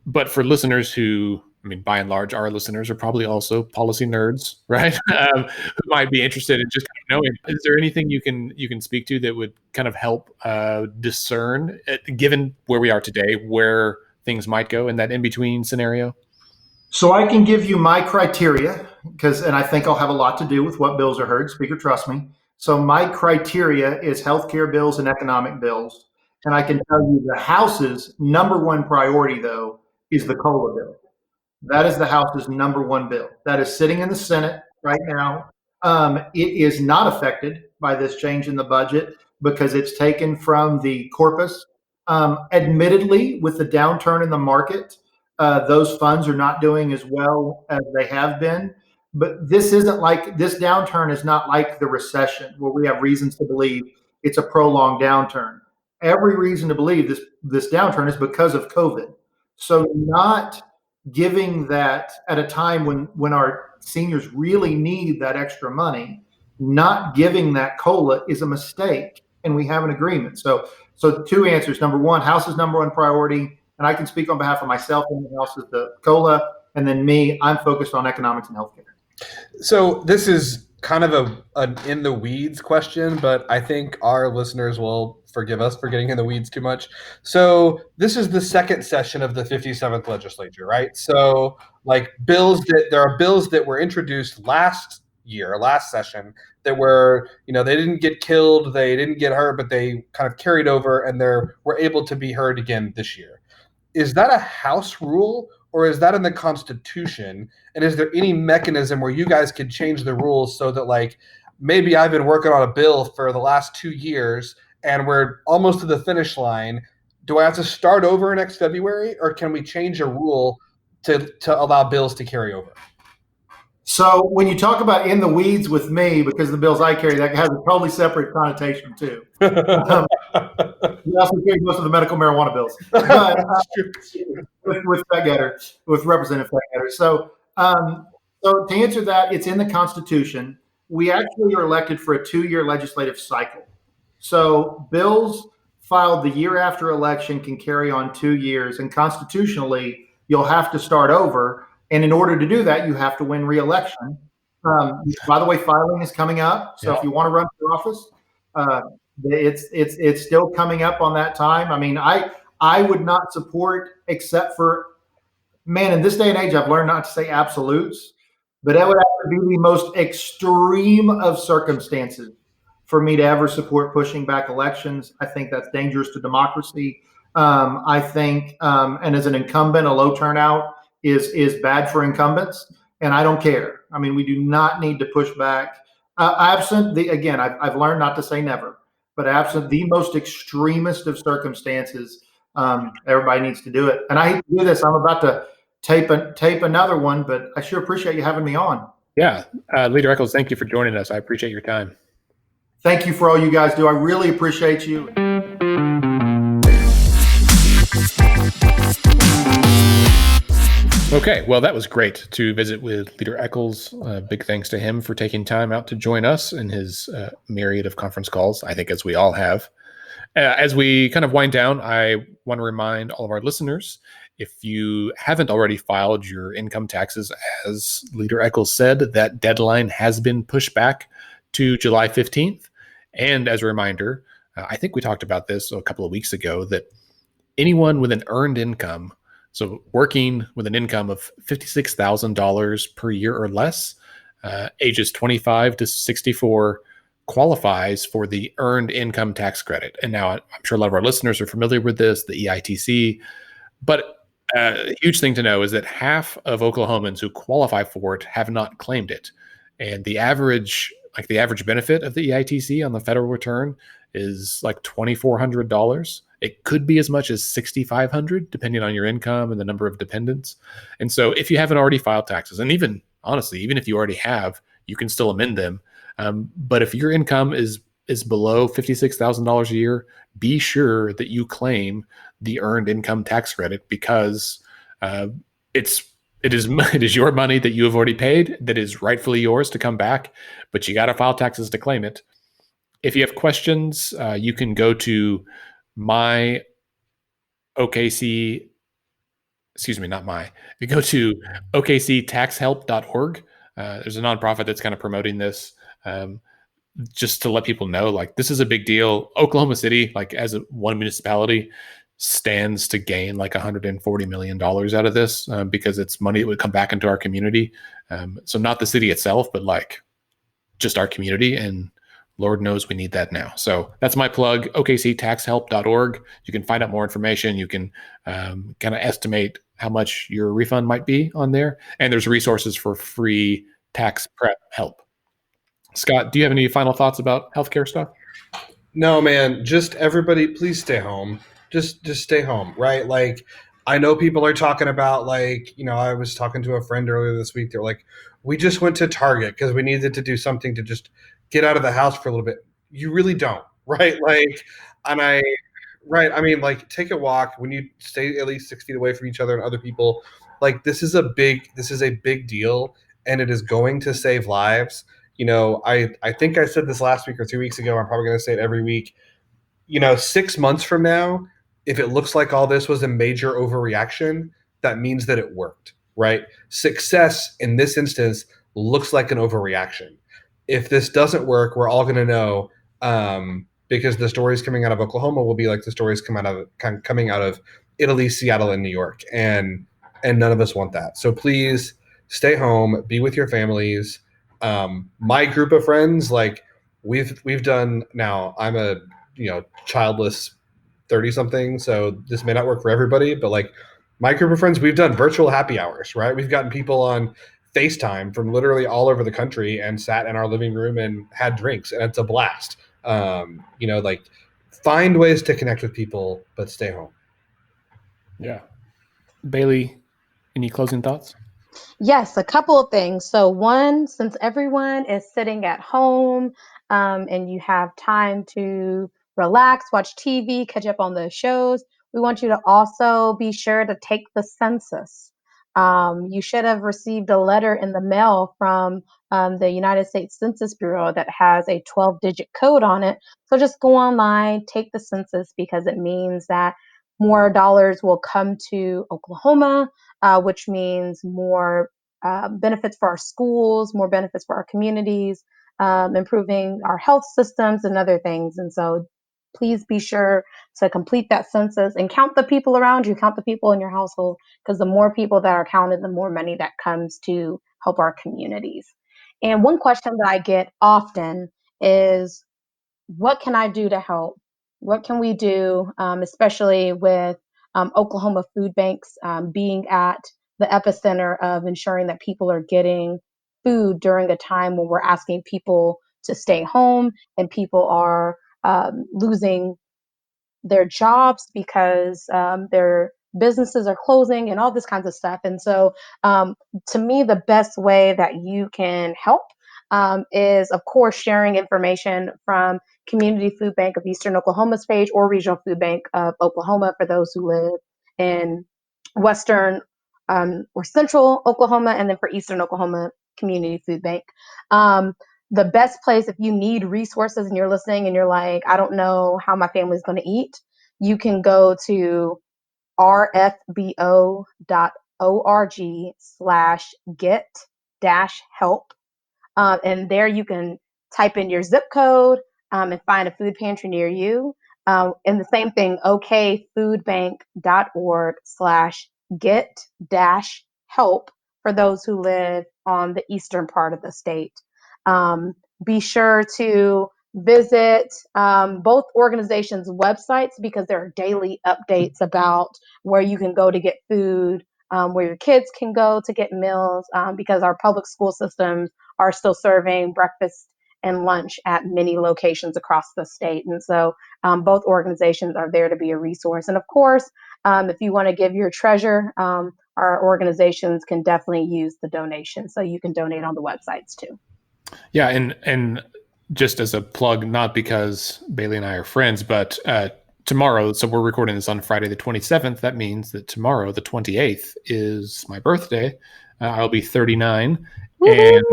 But for listeners who, I mean, by and large, our listeners are probably also policy nerds, right? Who might be interested in just kind of knowing, is there anything you can speak to that would kind of help discern, given where we are today, where things might go in that in-between scenario? So I can give you my criteria, and I think I'll have a lot to do with what bills are heard. Speaker, trust me. So my criteria is healthcare bills and economic bills. And I can tell you the House's number one priority, though, is the COLA bill. That is the House's number one bill. That is sitting in the Senate right now. It is not affected by this change in the budget because it's taken from the corpus. Admittedly, with the downturn in the market, those funds are not doing as well as they have been. But this downturn is not like the recession where we have reasons to believe it's a prolonged downturn. Every reason to believe this downturn is because of COVID. So not giving that at a time when our seniors really need that extra money, not giving that COLA is a mistake, and we have an agreement. So 2 answers. Number one, House's number one priority, and I can speak on behalf of myself and the House, is the COLA, and then me, I'm focused on economics and healthcare. So this is kind of an in the weeds question, but I think our listeners will forgive us for getting in the weeds too much. So this is the second session of the 57th legislature, right? So like there are bills that were introduced last session that were, they didn't get killed, they didn't get hurt, but they kind of carried over and were able to be heard again this year. Is that a House rule or is that in the Constitution? And is there any mechanism where you guys could change the rules so that, like, maybe I've been working on a bill for the last 2 years and we're almost to the finish line? Do I have to start over next February, or can we change a rule to allow bills to carry over? So when you talk about in the weeds with me, because the bills I carry, that has a totally separate connotation too. We also carry most of the medical marijuana bills, but with Representative Fettgetter. So to answer that, it's in the Constitution. We actually are elected for a 2-year legislative cycle. So bills filed the year after election can carry on 2 years, and constitutionally, you'll have to start over. And in order to do that, you have to win re-election. By the way, filing is coming up. So if you want to run for office, it's still coming up on that time. I mean, I would not support, except for, man, in this day and age, I've learned not to say absolutes, but that would have to be the most extreme of circumstances for me to ever support pushing back elections. I think that's dangerous to democracy. I think, and as an incumbent, a low turnout is bad for incumbents, and I don't care. I mean, we do not need to push back. Absent again, I've learned not to say never, but absent the most extremist of circumstances, everybody needs to do it. And I hate to do this. I'm about to tape another one, but I sure appreciate you having me on. Yeah. Leader Echols, thank you for joining us. I appreciate your time. Thank you for all you guys do. I really appreciate you. Okay, well, that was great to visit with Leader Echols. Big thanks to him for taking time out to join us in his myriad of conference calls, I think, as we all have. As we kind of wind down, I want to remind all of our listeners, if you haven't already filed your income taxes, as Leader Echols said, that deadline has been pushed back to July 15th. And as a reminder, I think we talked about this a couple of weeks ago, that anyone with an earned income, so working with an income of $56,000 per year or less, ages 25 to 64, qualifies for the earned income tax credit. And now I'm sure a lot of our listeners are familiar with this, the EITC, but a huge thing to know is that half of Oklahomans who qualify for it have not claimed it. And the average benefit of the EITC on the federal return is like $2,400. It could be as much as $6,500, depending on your income and the number of dependents. And so if you haven't already filed taxes, and even if you already have, you can still amend them. But if your income is below $56,000 a year, be sure that you claim the earned income tax credit, because it is your money that you have already paid that is rightfully yours to come back, but you got to file taxes to claim it. If you have questions, you can go to you go to okctaxhelp.org. There's a nonprofit that's kind of promoting this, just to let people know, like, this is a big deal. Oklahoma City, like, as one municipality, stands to gain like $140 million out of this, because it's money that would come back into our community. So not the city itself, but like just our community. And Lord knows we need that now. So that's my plug, okctaxhelp.org. You can find out more information. You can kind of estimate how much your refund might be on there. And there's resources for free tax prep help. Scott, do you have any final thoughts about healthcare stuff? No, man, just everybody, please stay home. Just stay home, right? Like, I know people are talking about, like, I was talking to a friend earlier this week. They're like, we just went to Target because we needed to do something to just get out of the house for a little bit. You really don't, right? Like, I mean, like, take a walk when you stay at least 6 feet away from each other and other people. Like, this is a big deal, and it is going to save lives. I think I said this last week or 2 weeks ago. I'm probably going to say it every week. 6 months from now, if it looks like all this was a major overreaction, that means that it worked, right? Success in this instance looks like an overreaction. if this doesn't work, we're all going to know, because the stories coming out of Oklahoma will be like the stories coming out of Italy, Seattle, and New York, and none of us want that. So please stay home, be with your families. My group of friends, like we've done now. I'm a childless 30-something, so this may not work for everybody, but like my group of friends, we've done virtual happy hours, right? We've gotten people on FaceTime from literally all over the country and sat in our living room and had drinks, and it's a blast. Like find ways to connect with people, but stay home. Yeah. Bailey, any closing thoughts? Yes, a couple of things. So one, since everyone is sitting at home and you have time to relax, watch TV, catch up on the shows, we want you to also be sure to take the census. You should have received a letter in the mail from the United States Census Bureau that has a 12-digit code on it. So just go online, take the census, because it means that more dollars will come to Oklahoma, which means more benefits for our schools, more benefits for our communities, improving our health systems and other things. And so please be sure to complete that census and count the people around you, count the people in your household, because the more people that are counted, the more money that comes to help our communities. And one question that I get often is, what can I do to help? What can we do, especially with Oklahoma food banks being at the epicenter of ensuring that people are getting food during a time when we're asking people to stay home and people are losing their jobs because their businesses are closing and all this kinds of stuff. And so to me, the best way that you can help is, of course, sharing information from Community Food Bank of Eastern Oklahoma's page or Regional Food Bank of Oklahoma for those who live in Western or Central Oklahoma, and then for Eastern Oklahoma, Community Food Bank. The best place, if you need resources and you're listening and you're like, I don't know how my family's going to eat, you can go to rfbo.org/get-help. And there you can type in your zip code and find a food pantry near you. And the same thing, okfoodbank.org/get-help for those who live on the eastern part of the state. Be sure to visit both organizations' websites, because there are daily updates about where you can go to get food, where your kids can go to get meals, because our public school systems are still serving breakfast and lunch at many locations across the state. And so both organizations are there to be a resource. And of course, if you want to give your treasure, our organizations can definitely use the donation. So you can donate on the websites too. Yeah, and just as a plug, not because Bailey and I are friends, but tomorrow, so we're recording this on Friday the 27th. That means that tomorrow, the 28th, is my birthday. I'll be 39. And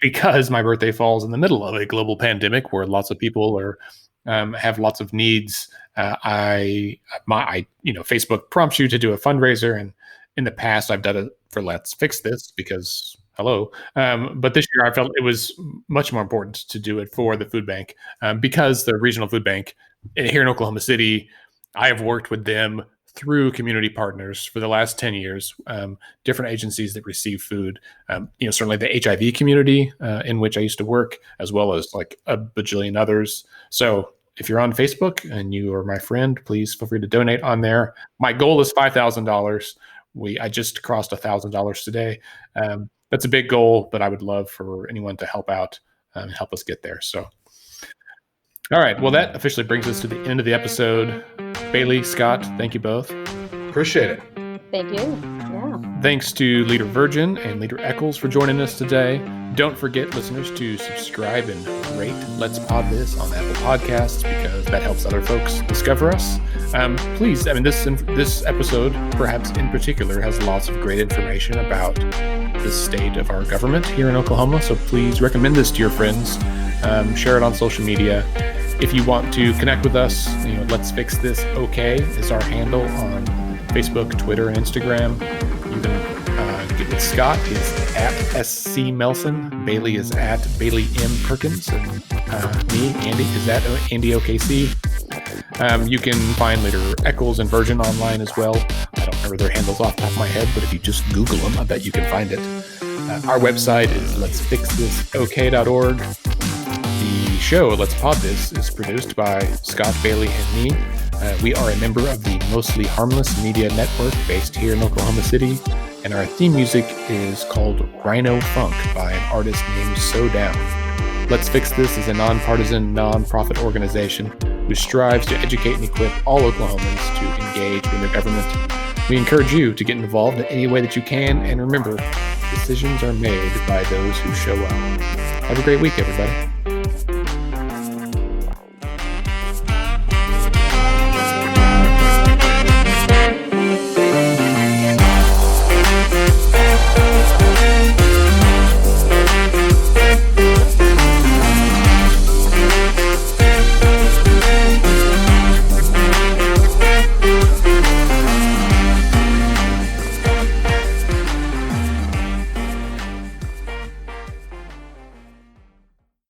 because my birthday falls in the middle of a global pandemic where lots of people are have lots of needs, Facebook prompts you to do a fundraiser, and in the past I've done it for Let's Fix This because hello. But this year I felt it was much more important to do it for the food bank because the regional food bank here in Oklahoma City, I have worked with them through community partners for the last 10 years, different agencies that receive food, certainly the HIV community in which I used to work, as well as like a bajillion others. So if you're on Facebook and you are my friend, please feel free to donate on there. My goal is $5,000. I just crossed $1,000 today. That's a big goal, but I would love for anyone to help out and help us get there. So, all right. Well, that officially brings us to the end of the episode. Bailey, Scott, thank you both. Appreciate it. Thank you. Yeah. Thanks to Leader Virgin and Leader Echols for joining us today. Don't forget, listeners, to subscribe and rate Let's Pod This on Apple Podcasts because that helps other folks discover us. Please, this episode, perhaps in particular, has lots of great information about the state of our government here in Oklahoma. So please recommend this to your friends. Share it on social media. If you want to connect with us, Let's Fix This OK is our handle on Facebook, Twitter, and Instagram. You can get Scott is at SC Melson. Bailey is at Bailey M. Perkins. And me, Andy, is at Andy OKC. You can find later Echols and Virgin online as well. I don't remember their handles off the top of my head, but if you just Google them, I bet you can find it. Our website is letsfixthisok.org. The show, Let's Pod This, is produced by Scott, Bailey, and me. We are a member of the Mostly Harmless Media Network based here in Oklahoma City, and our theme music is called Rhino Funk by an artist named So Down. Let's Fix This is a nonpartisan, non-profit organization who strives to educate and equip all Oklahomans to engage with their government. We encourage you to get involved in any way that you can, and remember, decisions are made by those who show up. Have a great week, everybody.